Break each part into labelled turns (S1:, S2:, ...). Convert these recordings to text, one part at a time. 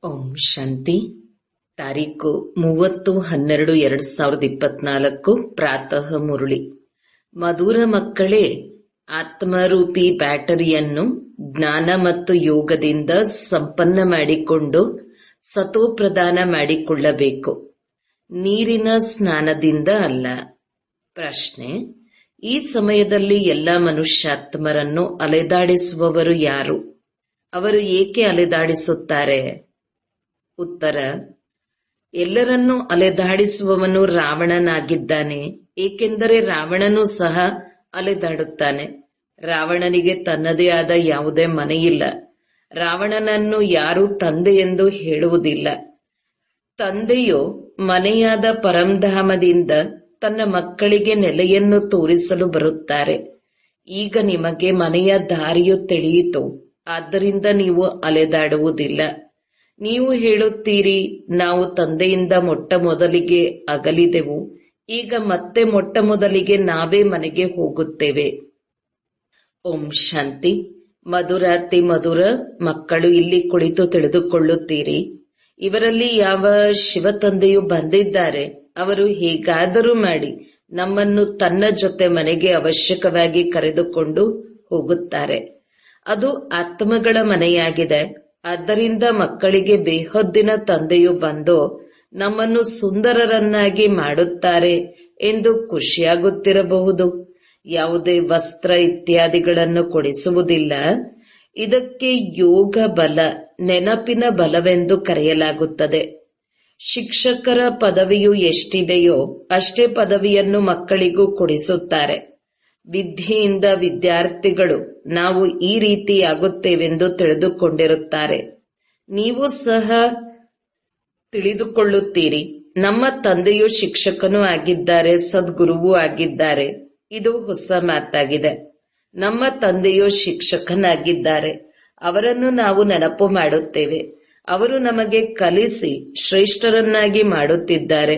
S1: ಓಂ ಶಾಂತಿ. ತಾರೀಕು 30/12/2024 ಪ್ರಾತಃ ಮುರುಳಿ. ಮಧುರ ಮಕ್ಕಳೇ, ಆತ್ಮರೂಪಿ ಬ್ಯಾಟರಿಯನ್ನು ಜ್ಞಾನ ಮತ್ತು ಯೋಗದಿಂದ ಸಂಪನ್ನ ಮಾಡಿಕೊಂಡು ಸತೋಪ್ರದಾನ ಮಾಡಿಕೊಳ್ಳಬೇಕು, ನೀರಿನ ಸ್ನಾನದಿಂದ ಅಲ್ಲ. ಪ್ರಶ್ನೆ: ಈ ಸಮಯದಲ್ಲಿ ಎಲ್ಲ ಮನುಷ್ಯಾತ್ಮರನ್ನು ಅಲೆದಾಡಿಸುವವರು ಯಾರು? ಅವರು ಏಕೆ ಅಲೆದಾಡಿಸುತ್ತಾರೆ? ಉತ್ತರ: ಎಲ್ಲರನ್ನೂ ಅಲೆದಾಡಿಸುವವನು ರಾವಣನಾಗಿದ್ದಾನೆ, ಏಕೆಂದರೆ ರಾವಣನೂ ಸಹ ಅಲೆದಾಡುತ್ತಾನೆ. ರಾವಣನಿಗೆ ತನ್ನದೇ ಆದ ಯಾವುದೇ ಮನೆಯಿಲ್ಲ. ರಾವಣನನ್ನು ಯಾರೂ ತಂದೆ ಎಂದು ಹೇಳುವುದಿಲ್ಲ. ತಂದೆಯು ಮನೆಯಾದ ಪರಂಧಾಮದಿಂದ ತನ್ನ ಮಕ್ಕಳಿಗೆ ನೆಲೆಯನ್ನು ತೋರಿಸಲು ಬರುತ್ತಾರೆ. ಈಗ ನಿಮಗೆ ಮನೆಯ ದಾರಿಯು ತಿಳಿಯಿತು, ಆದ್ದರಿಂದ ನೀವು ಅಲೆದಾಡುವುದಿಲ್ಲ. ನೀವು ಹೇಳುತ್ತೀರಿ, ನಾವು ತಂದೆಯಿಂದ ಮೊಟ್ಟ ಮೊದಲಿಗೆ ಅಗಲಿದೆವು, ಈಗ ಮತ್ತೆ ಮೊಟ್ಟ ಮೊದಲಿಗೆ ನಾವೇ ಮನೆಗೆ ಹೋಗುತ್ತೇವೆ. ಓಂ ಶಾಂತಿ. ಮಧುರಾತಿ ಮಧುರ ಮಕ್ಕಳು ಇಲ್ಲಿ ಕುಳಿತು ತಿಳಿದುಕೊಳ್ಳುತ್ತೀರಿ, ಇವರಲ್ಲಿ ಯಾವ ಶಿವ ತಂದೆಯು ಬಂದಿದ್ದಾರೆ, ಅವರು ಹೇಗಾದರೂ ಮಾಡಿ ನಮ್ಮನ್ನು ತನ್ನ ಜೊತೆ ಮನೆಗೆ ಅವಶ್ಯಕವಾಗಿ ಕರೆದುಕೊಂಡು ಹೋಗುತ್ತಾರೆ. ಅದು ಆತ್ಮಗಳ ಮನೆಯಾಗಿದೆ. ಆದ್ದರಿಂದ ಮಕ್ಕಳಿಗೆ ಬೇಹದ್ದಿನ ತಂದೆಯು ಬಂದು ನಮ್ಮನ್ನು ಸುಂದರರನ್ನಾಗಿ ಮಾಡುತ್ತಾರೆ ಎಂದು ಖುಷಿಯಾಗುತ್ತಿರಬಹುದು. ಯಾವುದೇ ವಸ್ತ್ರ ಇತ್ಯಾದಿಗಳನ್ನು ಕೊಡಿಸುವುದಿಲ್ಲ. ಇದಕ್ಕೆ ಯೋಗ ಬಲ, ನೆನಪಿನ ಬಲವೆಂದು ಕರೆಯಲಾಗುತ್ತದೆ. ಶಿಕ್ಷಕರ ಪದವಿಯು ಎಷ್ಟಿದೆಯೋ ಅಷ್ಟೇ ಪದವಿಯನ್ನು ಮಕ್ಕಳಿಗೂ ಕೊಡಿಸುತ್ತಾರೆ. ವಿದ್ಯೆಯಿಂದ ವಿದ್ಯಾರ್ಥಿಗಳು ನಾವು ಈ ರೀತಿಯಾಗುತ್ತೇವೆಂದು ತಿಳಿದುಕೊಂಡಿರುತ್ತಾರೆ. ನೀವು ಸಹ ತಿಳಿದುಕೊಳ್ಳುತ್ತೀರಿ, ನಮ್ಮ ತಂದೆಯು ಶಿಕ್ಷಕನೂ ಆಗಿದ್ದಾರೆ, ಸದ್ಗುರುವೂ ಆಗಿದ್ದಾರೆ. ಇದು ಹೊಸ ಮಾತಾಗಿದೆ. ನಮ್ಮ ತಂದೆಯು ಶಿಕ್ಷಕನಾಗಿದ್ದಾರೆ, ಅವರನ್ನು ನಾವು ನೆನಪು ಮಾಡುತ್ತೇವೆ. ಅವರು ನಮಗೆ ಕಲಿಸಿ ಶ್ರೇಷ್ಠರನ್ನಾಗಿ ಮಾಡುತ್ತಿದ್ದಾರೆ.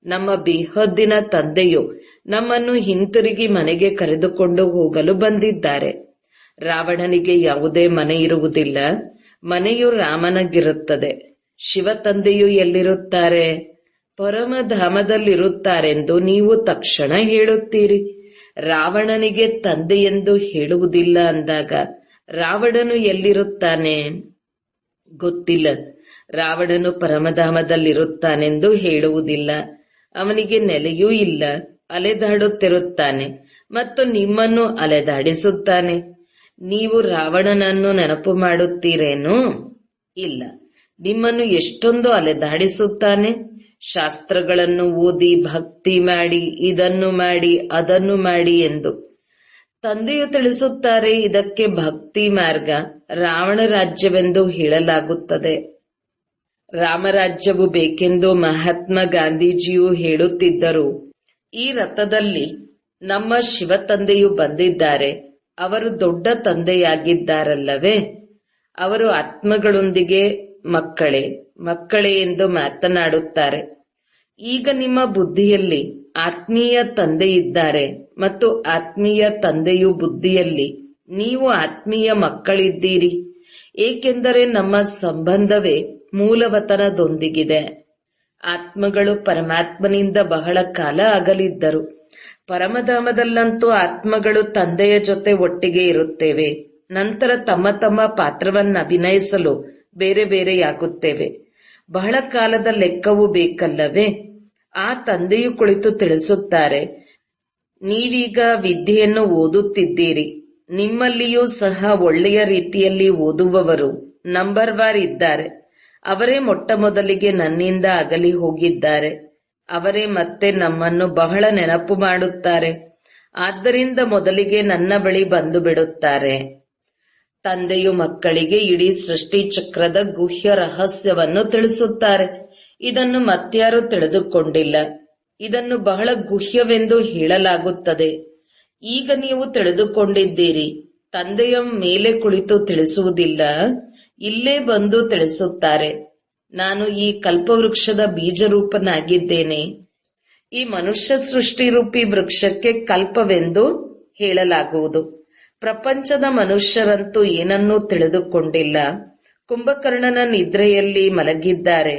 S1: ನಮ್ಮ ಬೇಹದ್ದಿನ ತಂದೆಯು ನಮ್ಮನ್ನು ಹಿಂತಿರುಗಿ ಮನೆಗೆ ಕರೆದುಕೊಂಡು ಹೋಗಲು ಬಂದಿದ್ದಾರೆ. ರಾವಣನಿಗೆ ಯಾವುದೇ ಮನೆ ಇರುವುದಿಲ್ಲ, ಮನೆಯು ರಾಮನಿಗಿರುತ್ತದೆ. ಶಿವ ತಂದೆಯು ಎಲ್ಲಿರುತ್ತಾರೆ? ಪರಮಧಾಮದಲ್ಲಿರುತ್ತಾರೆಂದು ನೀವು ತಕ್ಷಣ ಹೇಳುತ್ತೀರಿ. ರಾವಣನಿಗೆ ತಂದೆ ಎಂದು ಹೇಳುವುದಿಲ್ಲ ಅಂದಾಗ ರಾವಣನು ಎಲ್ಲಿರುತ್ತಾನೆ? ಗೊತ್ತಿಲ್ಲ. ರಾವಣನು ಪರಮಧಾಮದಲ್ಲಿರುತ್ತಾನೆಂದು ಹೇಳುವುದಿಲ್ಲ. ಅವನಿಗೆ ನೆಲೆಯೂ ಇಲ್ಲ, ಅಲೆದಾಡುತ್ತಿರುತ್ತಾನೆ ಮತ್ತು ನಿಮ್ಮನ್ನು ಅಲೆದಾಡಿಸುತ್ತಾನೆ. ನೀವು ರಾವಣನನ್ನು ನೆನಪು ಮಾಡುತ್ತೀರೇನು? ಇಲ್ಲ. ನಿಮ್ಮನ್ನು ಎಷ್ಟೊಂದು ಅಲೆದಾಡಿಸುತ್ತಾನೆ. ಶಾಸ್ತ್ರಗಳನ್ನು ಓದಿ ಭಕ್ತಿ ಮಾಡಿ, ಇದನ್ನು ಮಾಡಿ ಅದನ್ನು ಮಾಡಿ ಎಂದು ತಂದೆಯು ತಿಳಿಸುತ್ತಾರೆ. ಇದಕ್ಕೆ ಭಕ್ತಿ ಮಾರ್ಗ ರಾವಣ ರಾಜ್ಯವೆಂದು ಹೇಳಲಾಗುತ್ತದೆ. ರಾಮರಾಜ್ಯವು ಬೇಕೆಂದು ಮಹಾತ್ಮ ಗಾಂಧೀಜಿಯು ಹೇಳುತ್ತಿದ್ದರು. ಈ ರಥದಲ್ಲಿ ನಮ್ಮ ಶಿವ ತಂದೆಯು ಬಂದಿದ್ದಾರೆ. ಅವರು ದೊಡ್ಡ ತಂದೆಯಾಗಿದ್ದಾರಲ್ಲವೇ? ಅವರು ಆತ್ಮಗಳೊಂದಿಗೆ ಮಕ್ಕಳೇ ಮಕ್ಕಳೇ ಎಂದು ಮಾತನಾಡುತ್ತಾರೆ. ಈಗ ನಿಮ್ಮ ಬುದ್ಧಿಯಲ್ಲಿ ಆತ್ಮೀಯ ತಂದೆ ಇದ್ದಾರೆ ಮತ್ತು ಆತ್ಮೀಯ ತಂದೆಯು ಬುದ್ಧಿಯಲ್ಲಿ ನೀವು ಆತ್ಮೀಯ ಮಕ್ಕಳಿದ್ದೀರಿ. ಏಕೆಂದರೆ ನಮ್ಮ ಸಂಬಂಧವೇ ಮೂಲವತನದೊಂದಿಗಿದೆ. ಆತ್ಮಗಳು ಪರಮಾತ್ಮನಿಂದ ಬಹಳ ಕಾಲ ಅಗಲಿದ್ದರು. ಪರಮಧಾಮದಲ್ಲಂತೂ ಆತ್ಮಗಳು ತಂದೆಯ ಜೊತೆ ಒಟ್ಟಿಗೆ ಇರುತ್ತೇವೆ. ನಂತರ ತಮ್ಮ ತಮ್ಮ ಪಾತ್ರವನ್ನು ಅಭಿನಯಿಸಲು ಬೇರೆ ಬೇರೆಯಾಗುತ್ತೇವೆ. ಬಹಳ ಕಾಲದ ಲೆಕ್ಕವೂ ಬೇಕಲ್ಲವೇ? ಆ ತಂದೆಯು ಕುಳಿತು ತಿಳಿಸುತ್ತಾರೆ, ನೀವೀಗ ವಿದ್ಯೆಯನ್ನು ಓದುತ್ತಿದ್ದೀರಿ. ನಿಮ್ಮಲ್ಲಿಯೂ ಸಹ ಒಳ್ಳೆಯ ರೀತಿಯಲ್ಲಿ ಓದುವವರು ನಂಬರ್ ವಾರ್ ಇದ್ದಾರೆ. ಅವರೇ ಮೊಟ್ಟ ಮೊದಲಿಗೆ ನನ್ನಿಂದ ಅಗಲಿ ಹೋಗಿದ್ದಾರೆ. ಅವರೇ ಮತ್ತೆ ನಮ್ಮನ್ನು ಬಹಳ ನೆನಪು ಮಾಡುತ್ತಾರೆ. ಆದ್ದರಿಂದ ಮೊದಲಿಗೆ ನನ್ನ ಬಳಿ ಬಂದು ಬಿಡುತ್ತಾರೆ. ತಂದೆಯು ಮಕ್ಕಳಿಗೆ ಇಡೀ ಸೃಷ್ಟಿ ಚಕ್ರದ ಗುಹ್ಯ ರಹಸ್ಯವನ್ನು ತಿಳಿಸುತ್ತಾರೆ. ಇದನ್ನು ಮತ್ಯಾರು ತಿಳಿದುಕೊಂಡಿಲ್ಲ. ಇದನ್ನು ಬಹಳ ಗುಹ್ಯವೆಂದು ಹೇಳಲಾಗುತ್ತದೆ. ಈಗ ನೀವು ತಿಳಿದುಕೊಂಡಿದ್ದೀರಿ. ತಂದೆಯ ಮೇಲೆ ಕುಳಿತು ತಿಳಿಸುವುದಿಲ್ಲ, ಇಲ್ಲೇ ಬಂದು ತಿಳಿಸುತ್ತಾರೆ. ನಾನು ಈ ಕಲ್ಪವೃಕ್ಷದ ಬೀಜರೂಪನಾಗಿದ್ದೇನೆ. ಈ ಮನುಷ್ಯ ಸೃಷ್ಟಿ ರೂಪಿ ವೃಕ್ಷಕ್ಕೆ ಕಲ್ಪವೆಂದು ಹೇಳಲಾಗುವುದು. ಪ್ರಪಂಚದ ಮನುಷ್ಯರಂತೂ ಏನನ್ನೂ ತಿಳಿದುಕೊಂಡಿಲ್ಲ. ಕುಂಭಕರ್ಣನ ನಿದ್ರೆಯಲ್ಲಿ ಮಲಗಿದ್ದಾರೆ.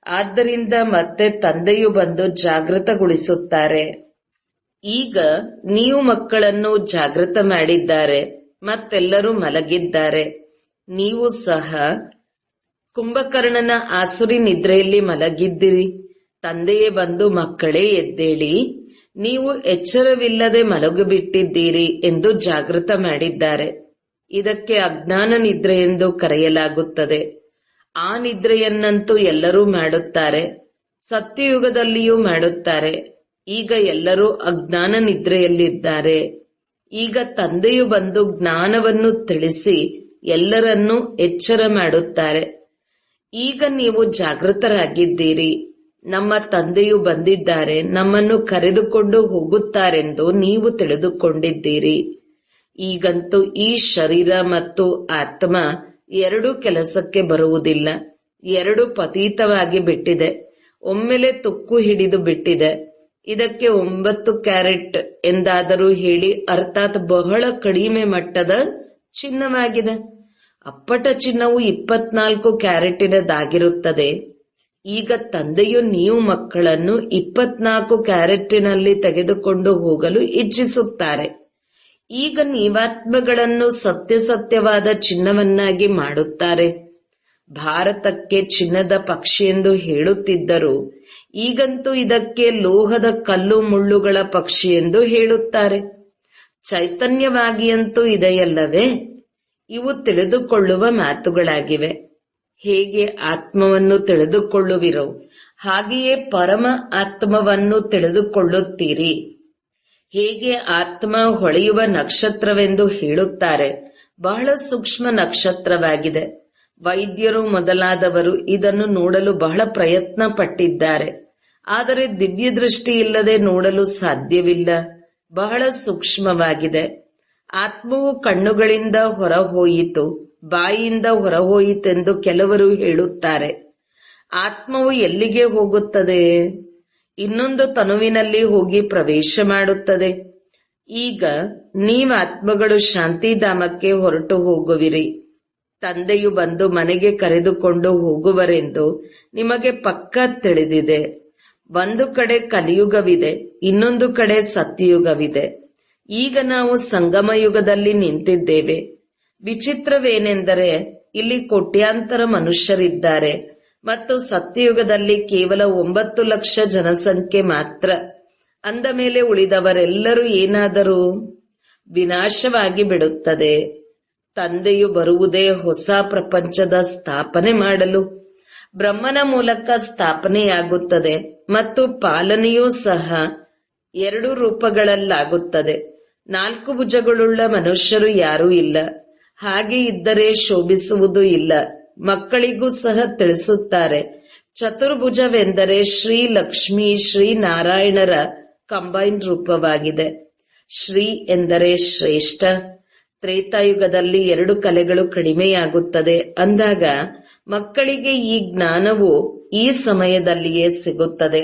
S1: ಆದ್ದರಿಂದ ಮತ್ತೆ ತಂದೆಯು ಬಂದು ಜಾಗೃತಗೊಳಿಸುತ್ತಾರೆ. ಈಗ ನೀವು ಮಕ್ಕಳನ್ನು ಜಾಗೃತ ಮಾಡಿದ್ದಾರೆ. ಮತ್ತೆಲ್ಲರೂ ಮಲಗಿದ್ದಾರೆ. ನೀವು ಸಹ ಕುಂಭಕರ್ಣನ ಆಸುರಿ ನಿದ್ರೆಯಲ್ಲಿ ಮಲಗಿದ್ದಿರಿ. ತಂದೆಯೇ ಬಂದು ಮಕ್ಕಳೇ ಎದ್ದೇಳಿ, ನೀವು ಎಚ್ಚರವಿಲ್ಲದೆ ಮಲಗಿಬಿಟ್ಟಿದ್ದೀರಿ ಎಂದು ಜಾಗೃತ ಮಾಡಿದ್ದಾರೆ. ಇದಕ್ಕೆ ಅಜ್ಞಾನ ನಿದ್ರೆ ಎಂದು ಕರೆಯಲಾಗುತ್ತದೆ. ಆ ನಿದ್ರೆಯನ್ನಂತೂ ಎಲ್ಲರೂ ಮಾಡುತ್ತಾರೆ. ಸತ್ಯಯುಗದಲ್ಲಿಯೂ ಮಾಡುತ್ತಾರೆ. ಈಗ ಎಲ್ಲರೂ ಅಜ್ಞಾನ ನಿದ್ರೆಯಲ್ಲಿದ್ದಾರೆ. ಈಗ ತಂದೆಯು ಬಂದು ಜ್ಞಾನವನ್ನು ತಿಳಿಸಿ ಎಲ್ಲರನ್ನೂ ಎಚ್ಚರ ಮಾಡುತ್ತಾರೆ. ಈಗ ನೀವು ಜಾಗೃತರಾಗಿದ್ದೀರಿ. ನಮ್ಮ ತಂದೆಯು ಬಂದಿದ್ದಾರೆ, ನಮ್ಮನ್ನು ಕರೆದುಕೊಂಡು ಹೋಗುತ್ತಾರೆಂದು ನೀವು ತಿಳಿದುಕೊಂಡಿದ್ದೀರಿ. ಈಗಂತೂ ಈ ಶರೀರ ಮತ್ತು ಆತ್ಮ ಎರಡೂ ಕೆಲಸಕ್ಕೆ ಬರುವುದಿಲ್ಲ. ಎರಡು ಪತೀತವಾಗಿ ಬಿಟ್ಟಿದೆ. ಒಮ್ಮೆಲೆ ತುಕ್ಕು ಹಿಡಿದು ಬಿಟ್ಟಿದೆ. ಇದಕ್ಕೆ 9 ಕ್ಯಾರೆಟ್ ಎಂದಾದರೂ ಹೇಳಿ, ಅರ್ಥಾತ್ ಬಹಳ ಕಡಿಮೆ ಮಟ್ಟದ ಚಿನ್ನವಾಗಿದೆ. ಅಪ್ಪಟ ಚಿನ್ನವು 24 ಕ್ಯಾರೆಟಿನದಾಗಿರುತ್ತದೆ. ಈಗ ತಂದೆಯು ನೀವು ಮಕ್ಕಳನ್ನು 24 ಕ್ಯಾರೆಟಿನಲ್ಲಿ ತೆಗೆದುಕೊಂಡು ಹೋಗಲು ಇಚ್ಛಿಸುತ್ತಾರೆ. ಈಗ ನೀವಾತ್ಮಗಳನ್ನು ಸತ್ಯವಾದ ಚಿನ್ನವನ್ನಾಗಿ ಮಾಡುತ್ತಾರೆ. ಭಾರತಕ್ಕೆ ಚಿನ್ನದ ಪಕ್ಷಿ ಎಂದು ಹೇಳುತ್ತಿದ್ದರು. ಈಗಂತೂ ಇದಕ್ಕೆ ಲೋಹದ ಕಲ್ಲು ಮುಳ್ಳುಗಳ ಪಕ್ಷಿ ಎಂದು ಹೇಳುತ್ತಾರೆ. ಚೈತನ್ಯವಾಗಿಯಂತೂ ಇದೆಯಲ್ಲವೇ? ಇವು ತಿಳಿದುಕೊಳ್ಳುವ ಮಾತುಗಳಾಗಿವೆ. ಹೇಗೆ ಆತ್ಮವನ್ನು ತಿಳಿದುಕೊಳ್ಳುವಿರೋ ಹಾಗೆಯೇ ಪರಮ ಆತ್ಮವನ್ನು ತಿಳಿದುಕೊಳ್ಳುತ್ತೀರಿ. ಹೇಗೆ ಆತ್ಮ ಹೊಳೆಯುವ ನಕ್ಷತ್ರವೆಂದು ಹೇಳುತ್ತಾರೆ, ಬಹಳ ಸೂಕ್ಷ್ಮ ನಕ್ಷತ್ರವಾಗಿದೆ. ವೈದ್ಯರು ಮೊದಲಾದವರು ಇದನ್ನು ನೋಡಲು ಬಹಳ ಪ್ರಯತ್ನ ಪಟ್ಟಿದ್ದಾರೆ. ಆದರೆ ದಿವ್ಯ ದೃಷ್ಟಿ ಇಲ್ಲದೆ ನೋಡಲು ಸಾಧ್ಯವಿಲ್ಲ. ಬಹಳ ಸೂಕ್ಷ್ಮವಾಗಿದೆ. ಆತ್ಮವು ಕಣ್ಣುಗಳಿಂದ ಹೊರಹೋಯಿತು, ಬಾಯಿಯಿಂದ ಹೊರಹೋಯಿತೆಂದು ಕೆಲವರು ಹೇಳುತ್ತಾರೆ. ಆತ್ಮವು ಎಲ್ಲಿಗೆ ಹೋಗುತ್ತದೆ? ಇನ್ನೊಂದು ತನುವಿನಲ್ಲಿ ಹೋಗಿ ಪ್ರವೇಶ ಮಾಡುತ್ತದೆ. ಈಗ ನೀವಾತ್ಮಗಳು ಶಾಂತಿಧಾಮಕ್ಕೆ ಹೊರಟು ಹೋಗುವಿರಿ. ತಂದೆಯು ಬಂದು ಮನೆಗೆ ಕರೆದುಕೊಂಡು ಹೋಗುವರೆಂದು ನಿಮಗೆ ಪಕ್ಕಾ ತಿಳಿದಿದೆ. ಒಂದು ಕಡೆ ಕಲಿಯುಗವಿದೆ, ಇನ್ನೊಂದು ಕಡೆ ಸತ್ಯಯುಗವಿದೆ. ಈಗ ನಾವು ಸಂಗಮ ಯುಗದಲ್ಲಿ ನಿಂತಿದ್ದೇವೆ. ವಿಚಿತ್ರವೇನೆಂದರೆ ಇಲ್ಲಿ ಕೋಟ್ಯಾಂತರ ಮನುಷ್ಯರಿದ್ದಾರೆ ಮತ್ತು ಸತ್ಯಯುಗದಲ್ಲಿ ಕೇವಲ 9 ಲಕ್ಷ ಜನಸಂಖ್ಯೆ ಮಾತ್ರ. ಅಂದ ಮೇಲೆ ಉಳಿದವರೆಲ್ಲರೂ ಏನಾದರೂ ವಿನಾಶವಾಗಿ ಬಿಡುತ್ತದೆ. ತಂದೆಯು ಬರುವುದೇ ಹೊಸ ಪ್ರಪಂಚದ ಸ್ಥಾಪನೆ ಮಾಡಲು. ಬ್ರಹ್ಮನ ಮೂಲಕ ಸ್ಥಾಪನೆಯಾಗುತ್ತದೆ ಮತ್ತು ಪಾಲನೆಯೂ ಸಹ 2 ರೂಪಗಳಲ್ಲಾಗುತ್ತದೆ. 4 ಭುಜಗಳುಳ್ಳ ಮನುಷ್ಯರು ಯಾರೂ ಇಲ್ಲ. ಹಾಗೆ ಇದ್ದರೆ ಶೋಭಿಸುವುದೂ ಇಲ್ಲ. ಮಕ್ಕಳಿಗೂ ಸಹ ತಿಳಿಸುತ್ತಾರೆ, ಚತುರ್ಭುಜವೆಂದರೆ ಶ್ರೀ ಲಕ್ಷ್ಮೀ ಶ್ರೀ ನಾರಾಯಣರ ಕಂಬೈನ್ ರೂಪವಾಗಿದೆ. ಶ್ರೀ ಎಂದರೆ ಶ್ರೇಷ್ಠ. ತ್ರೇತಾಯುಗದಲ್ಲಿ 2 ಕಲೆಗಳು ಕಡಿಮೆಯಾಗುತ್ತದೆ ಅಂದಾಗ ಮಕ್ಕಳಿಗೆ ಈ ಜ್ಞಾನವು ಈ ಸಮಯದಲ್ಲಿಯೇ ಸಿಗುತ್ತದೆ.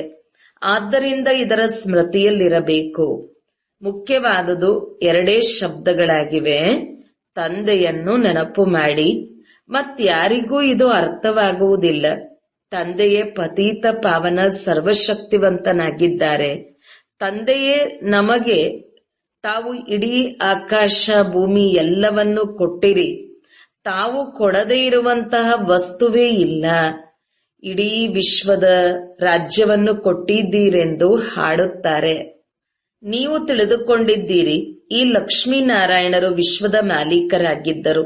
S1: ಆದ್ದರಿಂದ ಇದರ ಸ್ಮೃತಿಯಲ್ಲಿರಬೇಕು. ಮುಖ್ಯವಾದುದು 2 ಶಬ್ದಗಳಾಗಿವೆ. ತಂದೆಯನ್ನು ನೆನಪು ಮಾಡಿ. ಮತ್ಯಾರಿಗೂ ಇದು ಅರ್ಥವಾಗುವುದಿಲ್ಲ. ತಂದೆಯೇ ಪತೀತ ಪಾವನ ಸರ್ವಶಕ್ತಿವಂತನಾಗಿದ್ದಾರೆ. ತಂದೆಯೇ ನಮಗೆ ತಾವು ಇಡೀ ಆಕಾಶ ಭೂಮಿ ಎಲ್ಲವನ್ನೂ ಕೊಟ್ಟಿರಿ. ತಾವು ಕೊಡದೇ ಇರುವಂತಹ ವಸ್ತುವೇ ಇಲ್ಲ. ಇಡೀ ವಿಶ್ವದ ರಾಜ್ಯವನ್ನು ಕೊಟ್ಟಿದ್ದೀರೆಂದು ಹಾಡುತ್ತಾರೆ. ನೀವು ತಿಳಿದುಕೊಂಡಿದ್ದೀರಿ, ಈ ಲಕ್ಷ್ಮೀನಾರಾಯಣರು ವಿಶ್ವದ ಮಾಲೀಕರಾಗಿದ್ದರು.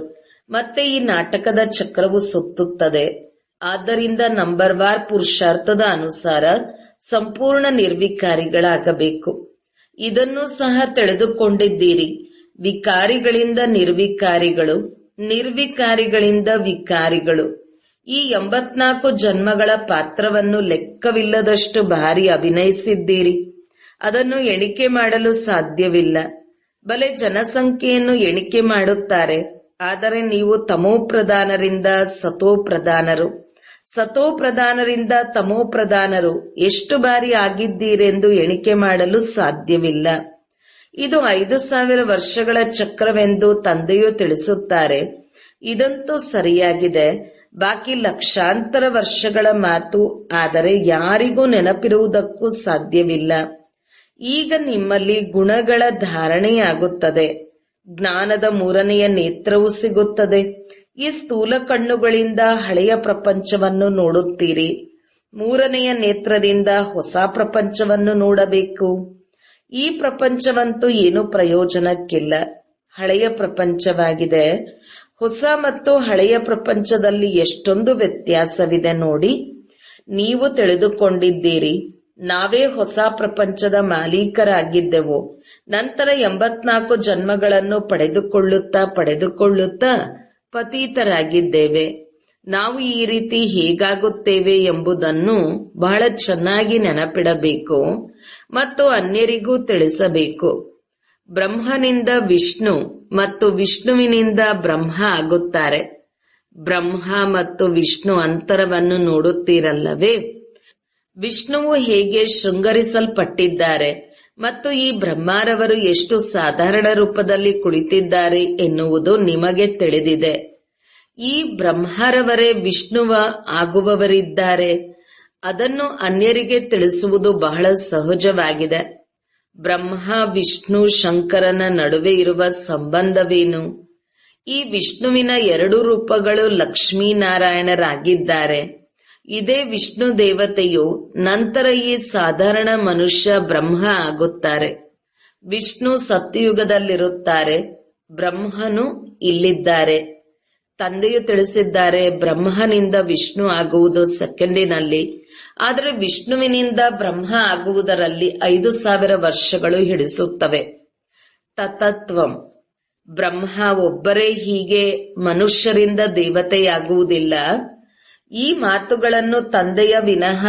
S1: ಮತ್ತೆ ಈ ನಾಟಕದ ಚಕ್ರವು ಸುತ್ತುತ್ತದೆ. ಆದ್ದರಿಂದ ನಂಬರ್ವಾರ್ ಪುರುಷಾರ್ಥದ ಅನುಸಾರ ಸಂಪೂರ್ಣ ನಿರ್ವಿಕಾರಿಗಳಾಗಬೇಕು. ಇದನ್ನು ಸಹ ತಿಳಿದುಕೊಂಡಿದ್ದೀರಿ. ವಿಕಾರಿಗಳಿಂದ ನಿರ್ವಿಕಾರಿಗಳು, ನಿರ್ವಿಕಾರಿಗಳಿಂದ ವಿಕಾರಿಗಳು. ಈ 84 ಜನ್ಮಗಳ ಪಾತ್ರವನ್ನು ಲೆಕ್ಕವಿಲ್ಲದಷ್ಟು ಬಾರಿ ಅಭಿನಯಿಸಿದ್ದೀರಿ. ಅದನ್ನು ಎಣಿಕೆ ಮಾಡಲು ಸಾಧ್ಯವಿಲ್ಲ. ಬಲೆ ಜನಸಂಖ್ಯೆಯನ್ನು ಎಣಿಕೆ ಮಾಡುತ್ತಾರೆ. ಆದರೆ ನೀವು ತಮೋಪ್ರಧಾನರಿಂದ ಸತೋಪ್ರಧಾನರು, ಸತೋಪ್ರಧಾನರಿಂದ ತಮೋಪ್ರಧಾನರು ಎಷ್ಟು ಬಾರಿ ಆಗಿದ್ದೀರೆಂದು ಎಣಿಕೆ ಮಾಡಲು ಸಾಧ್ಯವಿಲ್ಲ. ಇದು 5000 ವರ್ಷಗಳ ಚಕ್ರವೆಂದು ತಂದೆಯು ತಿಳಿಸುತ್ತಾರೆ. ಇದಂತೂ ಸರಿಯಾಗಿದೆ. ಬಾಕಿ ಲಕ್ಷಾಂತರ ವರ್ಷಗಳ ಮಾತು, ಆದರೆ ಯಾರಿಗೂ ನೆನಪಿರುವುದಕ್ಕೂ ಸಾಧ್ಯವಿಲ್ಲ. ಈಗ ನಿಮ್ಮಲ್ಲಿ ಗುಣಗಳ ಧಾರಣೆಯಾಗುತ್ತದೆ. ಜ್ಞಾನದ ಮೂರನೆಯ ನೇತ್ರವೂ ಸಿಗುತ್ತದೆ. ಈ ಸ್ಥೂಲ ಕಣ್ಣುಗಳಿಂದ ಹಳೆಯ ಪ್ರಪಂಚವನ್ನು ನೋಡುತ್ತೀರಿ. ಮೂರನೆಯ ನೇತ್ರದಿಂದ ಹೊಸ ಪ್ರಪಂಚವನ್ನು ನೋಡಬೇಕು. ಈ ಪ್ರಪಂಚವಂತೂ ಏನು ಪ್ರಯೋಜನಕ್ಕಿಲ್ಲ, ಹಳೆಯ ಪ್ರಪಂಚವಾಗಿದೆ. ಹೊಸ ಮತ್ತು ಹಳೆಯ ಪ್ರಪಂಚದಲ್ಲಿ ಎಷ್ಟೊಂದು ವ್ಯತ್ಯಾಸವಿದೆ ನೋಡಿ. ನೀವು ತಿಳಿದುಕೊಂಡಿದ್ದೀರಿ, ನಾವೇ ಹೊಸ ಪ್ರಪಂಚದ ಮಾಲೀಕರಾಗಿದ್ದೆವು. ನಂತರ 84 ಜನ್ಮಗಳನ್ನು ಪಡೆದುಕೊಳ್ಳುತ್ತಾ ಪತೀತರಾಗಿದ್ದೇವೆ. ನಾವು ಈ ರೀತಿ ಹೇಗಾಗುತ್ತೇವೆ ಎಂಬುದನ್ನು ಬಹಳ ಚೆನ್ನಾಗಿ ನೆನಪಿಡಬೇಕು ಮತ್ತು ಅನ್ಯರಿಗೂ ತಿಳಿಸಬೇಕು. ಬ್ರಹ್ಮನಿಂದ ವಿಷ್ಣು ಮತ್ತು ವಿಷ್ಣುವಿನಿಂದ ಬ್ರಹ್ಮ ಆಗುತ್ತಾರೆ. ಬ್ರಹ್ಮ ಮತ್ತು ವಿಷ್ಣು ಅಂತರವನ್ನು ನೋಡುತ್ತೀರಲ್ಲವೇ? ವಿಷ್ಣುವು ಹೇಗೆ ಶೃಂಗರಿಸಲ್ಪಟ್ಟಿದ್ದಾರೆ ಮತ್ತು ಈ ಬ್ರಹ್ಮರವರು ಎಷ್ಟು ಸಾಧಾರಣ ರೂಪದಲ್ಲಿ ಕುಳಿತಿದ್ದಾರೆ ಎನ್ನುವುದು ನಿಮಗೆ ತಿಳಿದಿದೆ. ಈ ಬ್ರಹ್ಮರವರೇ ವಿಷ್ಣುವ ಆಗುವವರಿದ್ದಾರೆ. ಅದನ್ನು ಅನ್ಯರಿಗೆ ತಿಳಿಸುವುದು ಬಹಳ ಸಹಜವಾಗಿದೆ. ಬ್ರಹ್ಮ ವಿಷ್ಣು ಶಂಕರನ ನಡುವೆ ಇರುವ ಸಂಬಂಧವೇನು? ಈ ವಿಷ್ಣುವಿನ 2 ರೂಪಗಳು ಲಕ್ಷ್ಮೀನಾರಾಯಣರಾಗಿದ್ದಾರೆ. ಇದೇ ವಿಷ್ಣು ದೇವತೆಯು ನಂತರ ಈ ಸಾಧಾರಣ ಮನುಷ್ಯ ಬ್ರಹ್ಮ ಆಗುತ್ತಾರೆ. ವಿಷ್ಣು ಸತ್ಯಯುಗದಲ್ಲಿರುತ್ತಾರೆ, ಬ್ರಹ್ಮನು ಇಲ್ಲಿದ್ದಾರೆ. ತಂದೆಯು ತಿಳಿಸಿದ್ದಾರೆ, ಬ್ರಹ್ಮನಿಂದ ವಿಷ್ಣು ಆಗುವುದು ಸೆಕೆಂಡಿನಲ್ಲಿ, ಆದರೆ ವಿಷ್ಣುವಿನಿಂದ ಬ್ರಹ್ಮ ಆಗುವುದರಲ್ಲಿ 5000 ವರ್ಷಗಳು ಹಿಡಿಸುತ್ತವೆ. ತತತ್ವಂ. ಬ್ರಹ್ಮ ಒಬ್ಬರೇ ಹೀಗೆ ಮನುಷ್ಯರಿಂದ ದೇವತೆಯಾಗುವುದಿಲ್ಲ. ಈ ಮಾತುಗಳನ್ನು ತಂದೆಯ ವಿನಃ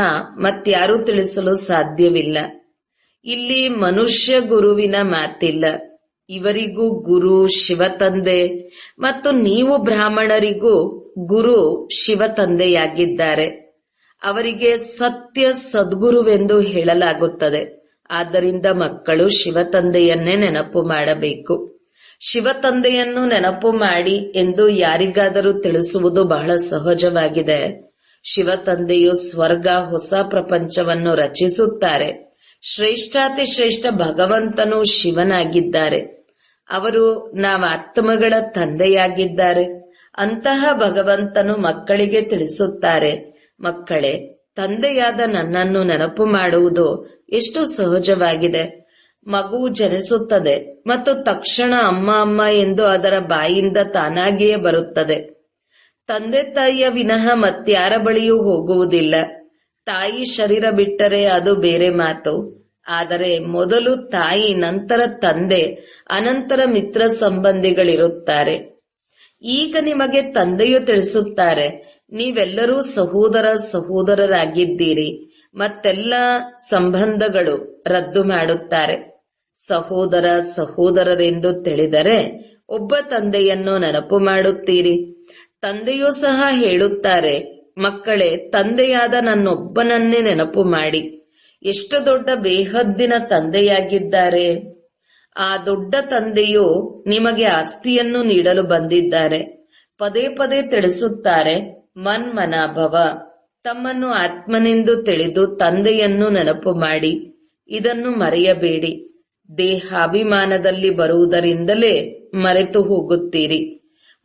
S1: ಮತ್ಯಾರೂ ತಿಳಿಸಲು ಸಾಧ್ಯವಿಲ್ಲ. ಇಲ್ಲಿ ಮನುಷ್ಯ ಗುರುವಿನ ಮಾತಿಲ್ಲ. ಇವರಿಗೂ ಗುರು ಶಿವತಂದೆ ಮತ್ತು ನೀವು ಬ್ರಾಹ್ಮಣರಿಗೂ ಗುರು ಶಿವತಂದೆಯಾಗಿದ್ದಾರೆ. ಅವರಿಗೆ ಸತ್ಯ ಸದ್ಗುರುವೆಂದು ಹೇಳಲಾಗುತ್ತದೆ. ಆದ್ದರಿಂದ ಮಕ್ಕಳು ಶಿವತಂದೆಯನ್ನೇ ನೆನಪು ಮಾಡಬೇಕು. ಶಿವತಂದೆಯನ್ನು ನೆನಪು ಮಾಡಿ ಎಂದು ಯಾರಿಗಾದರೂ ತಿಳಿಸುವುದು ಬಹಳ ಸಹಜವಾಗಿದೆ. ಶಿವತಂದೆಯು ಸ್ವರ್ಗ ಹೊಸ ಪ್ರಪಂಚವನ್ನು ರಚಿಸುತ್ತಾರೆ. ಶ್ರೇಷ್ಠಾತಿ ಶ್ರೇಷ್ಠ ಭಗವಂತನು ಶಿವನಾಗಿದ್ದಾರೆ. ಅವರು ನಾವಾತ್ಮಗಳ ತಂದೆಯಾಗಿದ್ದಾರೆ. ಅಂತಹ ಭಗವಂತನು ಮಕ್ಕಳಿಗೆ ತಿಳಿಸುತ್ತಾರೆ, ಮಕ್ಕಳೇ, ತಂದೆಯಾದ ನನ್ನನ್ನು ನೆನಪು ಮಾಡುವುದು ಎಷ್ಟು ಸಹಜವಾಗಿದೆ. ಮಗು ಜನಿಸುತ್ತದೆ ಮತ್ತು ತಕ್ಷಣ ಅಮ್ಮ ಅಮ್ಮ ಎಂದು ಅದರ ಬಾಯಿಂದ ತಾನಾಗಿಯೇ ಬರುತ್ತದೆ. ತಂದೆ ತಾಯಿಯ ವಿನಃ ಮತ್ಯಾರ ಬಳಿಯೂ ಹೋಗುವುದಿಲ್ಲ. ತಾಯಿ ಶರೀರ ಬಿಟ್ಟರೆ ಅದು ಬೇರೆ ಮಾತು. ಆದರೆ ಮೊದಲು ತಾಯಿ, ನಂತರ ತಂದೆ, ಅನಂತರ ಮಿತ್ರ ಸಂಬಂಧಿಗಳಿರುತ್ತಾರೆ. ಈಗ ನಿಮಗೆ ತಂದೆಯು ತಿಳಿಸುತ್ತಾರೆ, ನೀವೆಲ್ಲರೂ ಸಹೋದರರಾಗಿದ್ದೀರಿ. ಮತ್ತೆಲ್ಲ ಸಂಬಂಧಗಳು ರದ್ದು ಮಾಡುತ್ತಾರೆ. ಸಹೋದರರೆಂದು ತಿಳಿದರೆ ಒಬ್ಬ ತಂದೆಯನ್ನು ನೆನಪು ಮಾಡುತ್ತೀರಿ. ತಂದೆಯೂ ಸಹ ಹೇಳುತ್ತಾರೆ, ಮಕ್ಕಳೇ, ತಂದೆಯಾದ ನನ್ನೊಬ್ಬನನ್ನೇ ನೆನಪು ಮಾಡಿ. ಎಷ್ಟು ದೊಡ್ಡ ಬೇಹದ್ದಿನ ತಂದೆಯಾಗಿದ್ದಾರೆ. ಆ ದೊಡ್ಡ ತಂದೆಯು ನಿಮಗೆ ಆಸ್ತಿಯನ್ನು ನೀಡಲು ಬಂದಿದ್ದಾರೆ. ಪದೇ ಪದೇ ತಿಳಿಸುತ್ತಾರೆ, ಮನ್ಮನಾಭವ. ತಮ್ಮನ್ನು ಆತ್ಮನೆಂದು ತಿಳಿದು ತಂದೆಯನ್ನು ನೆನಪು ಮಾಡಿ. ಇದನ್ನು ಮರೆಯಬೇಡಿ. ದೇಹಾಭಿಮಾನದಲ್ಲಿ ಬರುವುದರಿಂದಲೇ ಮರೆತು ಹೋಗುತ್ತೀರಿ.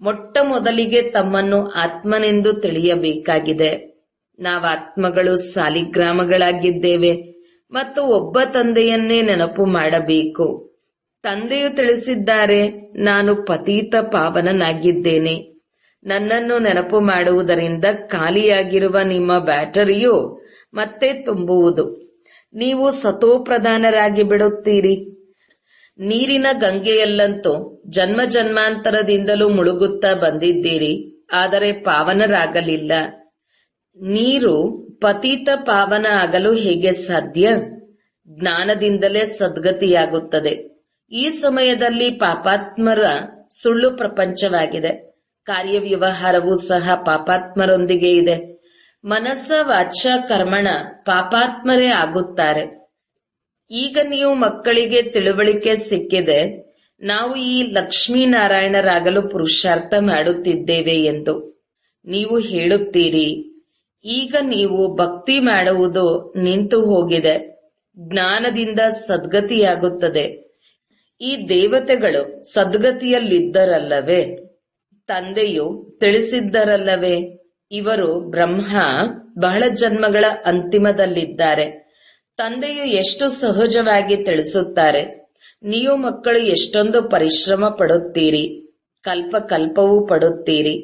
S1: ಮೊಟ್ಟ ಮೊದಲಿಗೆ ತಮ್ಮನ್ನು ಆತ್ಮನೆಂದು ತಿಳಿಯಬೇಕಾಗಿದೆ. ನಾವಾತ್ಮಗಳು ಸಾಲಿಗ್ರಾಮಗಳಾಗಿದ್ದೇವೆ ಮತ್ತು ಒಬ್ಬ ತಂದೆಯನ್ನೇ ನೆನಪು ಮಾಡಬೇಕು. ತಂದೆಯು ತಿಳಿಸಿದ್ದಾರೆ, ನಾನು ಪತೀತ ಪಾವನನಾಗಿದ್ದೇನೆ. ನನ್ನನ್ನು ನೆನಪು ಮಾಡುವುದರಿಂದ ಖಾಲಿಯಾಗಿರುವ ನಿಮ್ಮ ಬ್ಯಾಟರಿಯು ಮತ್ತೆ ತುಂಬುವುದು. ನೀವು ಸತೋಪ್ರಧಾನರಾಗಿ ಬಿಡುತ್ತೀರಿ. ನೀರಿನ ಗಂಗೆಯಲ್ಲಂತೂ ಜನ್ಮ ಜನ್ಮಾಂತರದಿಂದಲೂ ಮುಳುಗುತ್ತಾ ಬಂದಿದ್ದೀರಿ, ಆದರೆ ಪಾವನರಾಗಲಿಲ್ಲ. ನೀರು ಪತೀತ ಪಾವನ ಆಗಲು ಹೇಗೆ ಸಾಧ್ಯ? ಜ್ಞಾನದಿಂದಲೇ ಸದ್ಗತಿಯಾಗುತ್ತದೆ. ಈ ಸಮಯದಲ್ಲಿ ಪಾಪಾತ್ಮರ ಸುಳ್ಳು ಪ್ರಪಂಚವಾಗಿದೆ. ಕಾರ್ಯವ್ಯವಹಾರವೂ ಸಹ ಪಾಪಾತ್ಮರೊಂದಿಗೆ ಇದೆ. ಮನಸ್ಸ ವಾಚ ಕರ್ಮಣ ಪಾಪಾತ್ಮರೇ ಆಗುತ್ತಾರೆ. ಈಗ ನೀವು ಮಕ್ಕಳಿಗೆ ತಿಳುವಳಿಕೆ ಸಿಕ್ಕಿದೆ, ನಾವು ಈ ಲಕ್ಷ್ಮೀನಾರಾಯಣರಾಗಲು ಪುರುಷಾರ್ಥ ಮಾಡುತ್ತಿದ್ದೇವೆ ಎಂದು. ನೀವು ಹೇಳುತ್ತೀರಿ, ಈಗ ನೀವು ಭಕ್ತಿ ಮಾಡುವುದು ನಿಂತು ಹೋಗಿದೆ, ಜ್ಞಾನದಿಂದ ಸದ್ಗತಿಯಾಗುತ್ತದೆ. ಈ ದೇವತೆಗಳು ಸದ್ಗತಿಯಲ್ಲಿದ್ದರಲ್ಲವೇ? ತಂದೆಯು ತಿಳಿಸಿದ್ದರಲ್ಲವೇ? ಇವರು ಬ್ರಹ್ಮ ಬಹಳ ಜನ್ಮಗಳ ಅಂತಿಮದಲ್ಲಿದ್ದಾರೆ. ತಂದೆಯು ಎಷ್ಟು ಸಹಜವಾಗಿ ತಿಳಿಸುತ್ತಾರೆ, ನೀವು ಮಕ್ಕಳು ಎಷ್ಟೊಂದು ಪರಿಶ್ರಮ ಪಡುತ್ತೀರಿ, ಕಲ್ಪ ಕಲ್ಪವೂ ಪಡುತ್ತೀರಿ.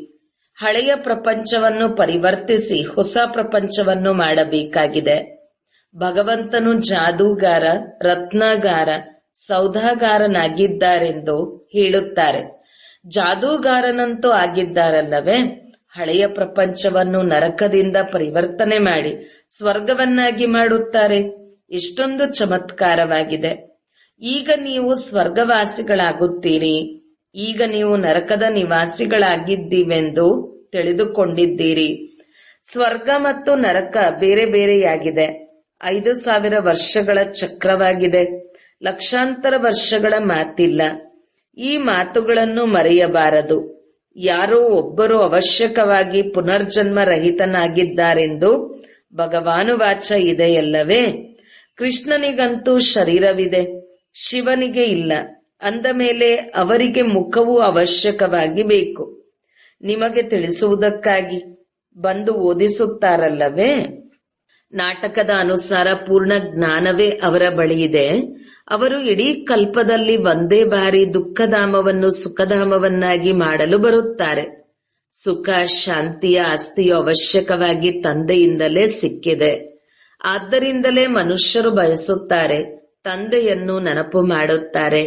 S1: ಹಳೆಯ ಪ್ರಪಂಚವನ್ನು ಪರಿವರ್ತಿಸಿ ಹೊಸ ಪ್ರಪಂಚವನ್ನು ಮಾಡಬೇಕಾಗಿದೆ. ಭಗವಂತನು ಜಾದೂಗಾರ, ರತ್ನಗಾರ, ಸೌದಾಗಾರನಾಗಿದ್ದಾರೆಂದು ಹೇಳುತ್ತಾರೆ. ಜಾದೂಗಾರನಂತೂ ಆಗಿದ್ದಾರಲ್ಲವೇ? ಹಳೆಯ ಪ್ರಪಂಚವನ್ನು ನರಕದಿಂದ ಪರಿವರ್ತನೆ ಮಾಡಿ ಸ್ವರ್ಗವನ್ನಾಗಿ ಮಾಡುತ್ತಾರೆ. ಇಷ್ಟೊಂದು ಚಮತ್ಕಾರವಾಗಿದೆ. ಈಗ ನೀವು ಸ್ವರ್ಗವಾಸಿಗಳಾಗುತ್ತೀರಿ. ಈಗ ನೀವು ನರಕದ ನಿವಾಸಿಗಳಾಗಿದ್ದೀವೆಂದು ತಿಳಿದುಕೊಂಡಿದ್ದೀರಿ. ಸ್ವರ್ಗ ಮತ್ತು ನರಕ ಬೇರೆ ಬೇರೆಯಾಗಿದೆ. 5000 ವರ್ಷಗಳ ಚಕ್ರವಾಗಿದೆ. ಲಕ್ಷಾಂತರ ವರ್ಷಗಳ ಮಾತಿಲ್ಲ. ಈ ಮಾತುಗಳನ್ನು ಮರೆಯಬಾರದು. ಯಾರೋ ಒಬ್ಬರು ಅವಶ್ಯಕವಾಗಿ ಪುನರ್ಜನ್ಮ ರಹಿತನಾಗಿದ್ದಾರೆಂದು ಭಗವಾನುವಾಚ ಇದೆಯಲ್ಲವೇ? ಕೃಷ್ಣನಿಗಂತೂ ಶರೀರವಿದೆ, ಶಿವನಿಗೆ ಇಲ್ಲ. ಅಂದ ಮೇಲೆ ಅವರಿಗೆ ಮುಖವು ಅವಶ್ಯಕವಾಗಿ ಬೇಕು. ನಿಮಗೆ ತಿಳಿಸುವುದಕ್ಕಾಗಿ ಬಂದು ಓದಿಸುತ್ತಾರಲ್ಲವೇ? ನಾಟಕದ ಅನುಸಾರ ಪೂರ್ಣ ಜ್ಞಾನವೇ ಅವರ ಬಳಿಯಿದೆ. ಅವರು ಇಡೀ ಕಲ್ಪದಲ್ಲಿ ಒಂದೇ ಬಾರಿ ದುಃಖಧಾಮವನ್ನು ಸುಖಧಾಮವನ್ನಾಗಿ ಮಾಡಲು ಬರುತ್ತಾರೆ. ಸುಖ, ಶಾಂತಿಯ ಆಸ್ತಿಯು ಅವಶ್ಯಕವಾಗಿ ತಂದೆಯಿಂದಲೇ ಸಿಕ್ಕಿದೆ. ಆದ್ದರಿಂದಲೇ ಮನುಷ್ಯರು ಬಯಸುತ್ತಾರೆ, ತಂದೆಯನ್ನು ನೆನಪು ಮಾಡುತ್ತಾರೆ.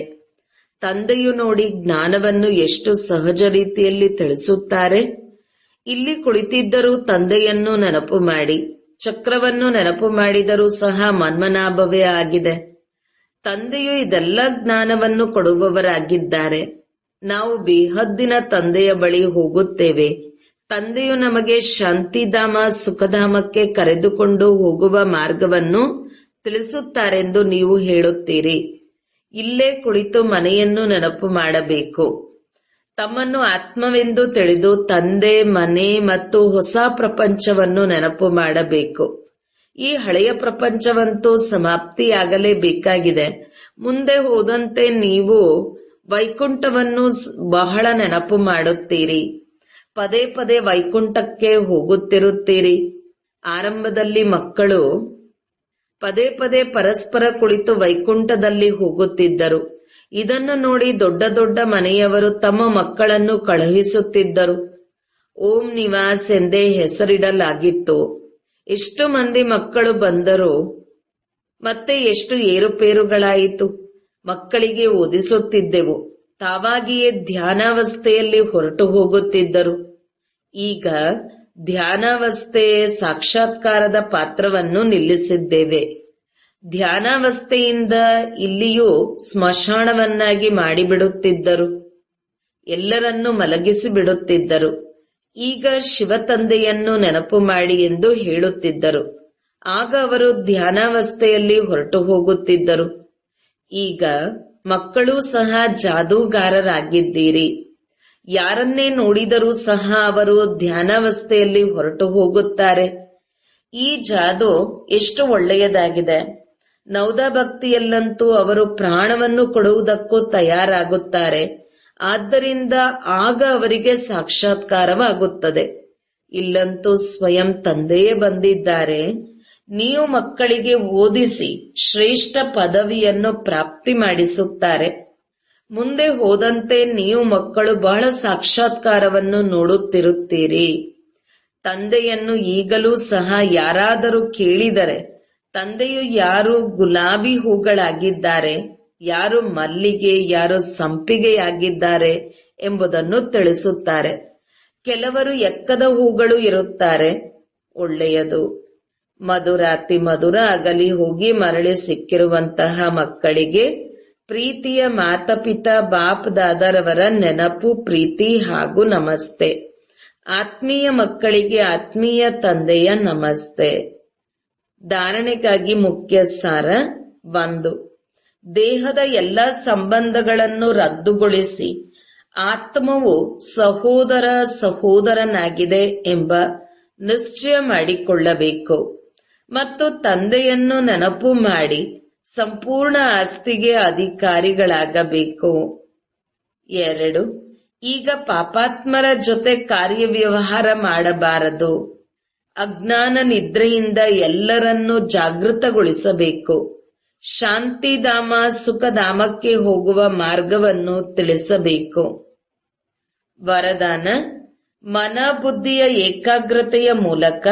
S1: ತಂದೆಯು ನೋಡಿ ಜ್ಞಾನವನ್ನು ಎಷ್ಟು ಸಹಜ ರೀತಿಯಲ್ಲಿ ತಿಳಿಸುತ್ತಾರೆ. ಇಲ್ಲಿ ಕುಳಿತಿದ್ದರೂ ತಂದೆಯನ್ನು ನೆನಪು ಮಾಡಿ, ಚಕ್ರವನ್ನು ನೆನಪು ಮಾಡಿದರೂ ಸಹ ಮನ್ಮನಾಭವೇ ಆಗಿದೆ. ತಂದೆಯು ಇದೆಲ್ಲ ಜ್ಞಾನವನ್ನು ಕೊಡುವವರಾಗಿದ್ದಾರೆ. ನಾವು ಬೇಹದ್ದಿನ ತಂದೆಯ ಬಳಿ ಹೋಗುತ್ತೇವೆ. ತಂದೆಯು ನಮಗೆ ಶಾಂತಿಧಾಮ, ಸುಖಧಾಮಕ್ಕೆ ಕರೆದುಕೊಂಡು ಹೋಗುವ ಮಾರ್ಗವನ್ನು ತಿಳಿಸುತ್ತಾರೆಂದು ನೀವು ಹೇಳುತ್ತೀರಿ. ಇಲ್ಲೇ ಕುಳಿತು ಮನೆಯನ್ನು ನೆನಪು ಮಾಡಬೇಕು. ತಮ್ಮನ್ನು ಆತ್ಮವೆಂದು ತಿಳಿದು ತಂದೆ, ಮನೆ ಮತ್ತು ಹೊಸ ಪ್ರಪಂಚವನ್ನು ನೆನಪು ಮಾಡಬೇಕು. ಈ ಹಳೆಯ ಪ್ರಪಂಚವಂತೂ ಸಮಾಪ್ತಿಯಾಗಲೇಬೇಕಾಗಿದೆ. ಮುಂದೆ ಹೋದಂತೆ ನೀವು ವೈಕುಂಠವನ್ನು ಬಹಳ ನೆನಪು ಮಾಡುತ್ತೀರಿ. ಪದೇ ಪದೇ ವೈಕುಂಠಕ್ಕೆ ಹೋಗುತ್ತಿರುತ್ತೀರಿ. ಆರಂಭದಲ್ಲಿ ಮಕ್ಕಳು ಪದೇ ಪದೇ ಪರಸ್ಪರ ಕುಳಿತು ವೈಕುಂಠದಲ್ಲಿ ಹೋಗುತ್ತಿದ್ದರು. ಇದನ್ನು ನೋಡಿ ದೊಡ್ಡ ದೊಡ್ಡ ಮನೆಯವರು ತಮ್ಮ ಮಕ್ಕಳನ್ನು ಕಳುಹಿಸುತ್ತಿದ್ದರು. ಓಂ ನಿವಾಸ್ ಎಂದೇ ಹೆಸರಿಡಲಾಗಿತ್ತು. ಎಷ್ಟು ಮಂದಿ ಮಕ್ಕಳು ಬಂದರು, ಮತ್ತೆ ಎಷ್ಟು ಏರುಪೇರುಗಳಾಯಿತು. ಮಕ್ಕಳಿಗೆ ಓದಿಸುತ್ತಿದ್ದೆವು. ತಾವಾಗಿಯೇ ಧ್ಯಾನಾವಸ್ಥೆಯಲ್ಲಿ ಹೊರಟು ಹೋಗುತ್ತಿದ್ದರು. ಈಗ ಧ್ಯಾನಾವಸ್ಥೆ ಸಾಕ್ಷಾತ್ಕಾರದ ಪಾತ್ರವನ್ನು ನಿಲ್ಲಿಸಿದ್ದೇವೆ. ಧ್ಯಾನಾವಸ್ಥೆಯಿಂದ ಇಲ್ಲಿಯೂ ಸ್ಮಶಾನವನ್ನಾಗಿ ಮಾಡಿಬಿಡುತ್ತಿದ್ದರು. ಎಲ್ಲರನ್ನೂ ಮಲಗಿಸಿ ಬಿಡುತ್ತಿದ್ದರು. ಈಗ ಶಿವತಂದೆಯನ್ನು ನೆನಪು ಮಾಡಿ ಎಂದು ಹೇಳುತ್ತಿದ್ದರು. ಆಗ ಅವರು ಧ್ಯಾನಾವಸ್ಥೆಯಲ್ಲಿ ಹೊರಟು ಹೋಗುತ್ತಿದ್ದರು. ಈಗ ಮಕ್ಕಳೂ ಸಹ ಜಾದೂಗಾರರಾಗಿದ್ದೀರಿ. ಯಾರನ್ನೇ ನೋಡಿದರೂ ಸಹ ಅವರು ಧ್ಯಾನಾವಸ್ಥೆಯಲ್ಲಿ ಹೊರಟು ಹೋಗುತ್ತಾರೆ. ಈ ಜಾದು ಎಷ್ಟು ಒಳ್ಳೆಯದಾಗಿದೆ. ನೌದಾ ಭಕ್ತಿಯಲ್ಲಂತೂ ಅವರು ಪ್ರಾಣವನ್ನು ಕೊಡುವುದಕ್ಕೂ ತಯಾರಾಗುತ್ತಾರೆ. ಆದ್ದರಿಂದ ಆಗ ಅವರಿಗೆ ಸಾಕ್ಷಾತ್ಕಾರವಾಗುತ್ತದೆ. ಇಲ್ಲಂತೂ ಸ್ವಯಂ ತಂದೆಯೇ ಬಂದಿದ್ದಾರೆ. ನೀವು ಮಕ್ಕಳಿಗೆ ಓದಿಸಿ ಶ್ರೇಷ್ಠ ಪದವಿಯನ್ನು ಪ್ರಾಪ್ತಿ ಮಾಡಿಸುತ್ತಾರೆ. ಮುಂದೆ ಹೋದಂತೆ ನೀವು ಮಕ್ಕಳು ಬಹಳ ಸಾಕ್ಷಾತ್ಕಾರವನ್ನು ನೋಡುತ್ತಿರುತ್ತೀರಿ. ತಂದೆಯನ್ನು ಈಗಲೂ ಸಹ ಯಾರಾದರೂ ಕೇಳಿದರೆ ತಂದೆಯು ಯಾರು ಗುಲಾಬಿ ಹೂಗಳಾಗಿದ್ದಾರೆ, ಯಾರು ಮಲ್ಲಿಗೆ, ಯಾರು ಸಂಪಿಗೆಯಾಗಿದ್ದಾರೆ ಎಂಬುದನ್ನು ತಿಳಿಸುತ್ತಾರೆ. ಕೆಲವರು ಎಕ್ಕದ ಹೂಗಳು ಇರುತ್ತಾರೆ. ಒಳ್ಳೆಯದು. ಮಧುರಾತಿ ಮಧುರ ಅಗಲಿ ಹೋಗಿ ಮರಳಿ ಸಿಕ್ಕಿರುವಂತಹ ಮಕ್ಕಳಿಗೆ ಪ್ರೀತಿಯ ಮಾತಾಪಿತಾ ಬಾಪ್ ದಾದರವರ ನೆನಪು, ಪ್ರೀತಿ ಹಾಗೂ ನಮಸ್ತೆ. ಆತ್ಮೀಯ ಮಕ್ಕಳಿಗೆ ಆತ್ಮೀಯ ತಂದೆಯ ನಮಸ್ತೆ. ಧಾರಣೆಗಾಗಿ ಮುಖ್ಯ ಸಾರ 1. ದೇಹದ ಎಲ್ಲ ಸಂಬಂಧಗಳನ್ನು ರದ್ದುಗೊಳಿಸಿ ಆತ್ಮವು ಸಹೋದರ ಸಹೋದರನಾಗಿದೆ ಎಂಬ ನಿಶ್ಚಯ ಮಾಡಿಕೊಳ್ಳಬೇಕು ಮತ್ತು ತಂದೆಯನ್ನು ನೆನಪು ಮಾಡಿ ಸಂಪೂರ್ಣ ಆಸ್ತಿಗೆ ಅಧಿಕಾರಿಗಳಾಗಬೇಕು. 2. ಈಗ ಪಾಪಾತ್ಮರ ಜೊತೆ ಕಾರ್ಯವ್ಯವಹಾರ ಮಾಡಬಾರದು. ಅಜ್ಞಾನ ನಿದ್ರೆಯಿಂದ ಎಲ್ಲರನ್ನೂ ಜಾಗೃತಗೊಳಿಸಬೇಕು. ಶಾಂತಿಧಾಮ ಸುಖಧಾಮಕ್ಕೆ ಹೋಗುವ ಮಾರ್ಗವನ್ನು ತಿಳಿಸಬೇಕು. ವರದಾನ: ಮನ ಬುದ್ಧಿಯ ಏಕಾಗ್ರತೆಯ ಮೂಲಕ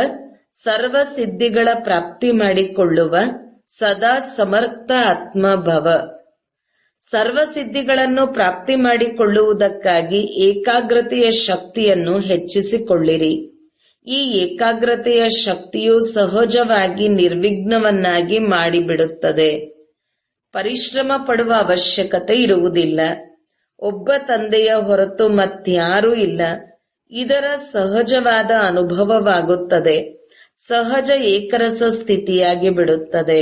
S1: ಸರ್ವ ಸಿದ್ಧಿಗಳ ಪ್ರಾಪ್ತಿ ಮಾಡಿಕೊಳ್ಳುವ ಸದಾ ಸಮರ್ಥ ಆತ್ಮಭವ. ಸರ್ವ ಸಿದ್ಧಿಗಳನ್ನು ಪ್ರಾಪ್ತಿ ಮಾಡಿಕೊಳ್ಳುವುದಕ್ಕಾಗಿ ಏಕಾಗ್ರತೆಯ ಶಕ್ತಿಯನ್ನು ಹೆಚ್ಚಿಸಿಕೊಳ್ಳಿರಿ. ಈ ಏಕಾಗ್ರತೆಯ ಶಕ್ತಿಯು ಸಹಜವಾಗಿ ನಿರ್ವಿಘ್ನವನ್ನಾಗಿ ಮಾಡಿಬಿಡುತ್ತದೆ. ಪರಿಶ್ರಮ ಪಡುವ ಅವಶ್ಯಕತೆ ಇರುವುದಿಲ್ಲ. ಒಬ್ಬ ತಂದೆಯ ಹೊರತು ಮತ್ಯಾರೂ ಇಲ್ಲ. ಇದರ ಸಹಜವಾದ ಅನುಭವವಾಗುತ್ತದೆ. ಸಹಜ ಏಕರಸ ಸ್ಥಿತಿಯಾಗಿ ಬಿಡುತ್ತದೆ.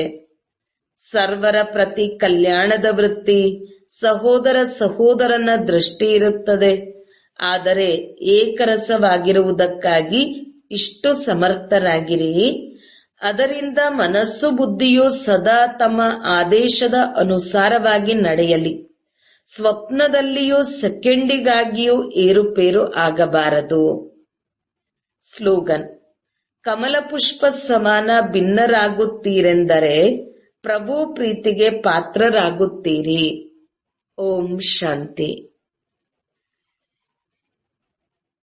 S1: ಸರ್ವರ ಪ್ರತಿ ಕಲ್ಯಾಣದ ವೃತ್ತಿ, ಸಹೋದರ ಸಹೋದರನ ದೃಷ್ಟಿ ಇರುತ್ತದೆ. ಆದರೆ ಏಕರಸವಾಗಿರುವುದಕ್ಕಾಗಿ ಇಷ್ಟು ಸಮರ್ಥರಾಗಿರಿ. ಅದರಿಂದ ಮನಸ್ಸು ಬುದ್ಧಿಯು ಸದಾ ತಮ್ಮ ಆದೇಶದ ಅನುಸಾರವಾಗಿ ನಡೆಯಲಿ. ಸ್ವಪ್ನದಲ್ಲಿಯೂ ಸೆಕೆಂಡಿಗಾಗಿಯೂ ಏರುಪೇರು ಆಗಬಾರದು. ಸ್ಲೋಗನ್: ಕಮಲಪುಷ್ಪ ಸಮಾನ ಭಿನ್ನರಾಗುತ್ತೀರೆಂದರೆ ಪ್ರಭು ಪ್ರೀತಿಗೆ ಪಾತ್ರರಾಗುತ್ತೀರಿ. ಓಂ ಶಾಂತಿ.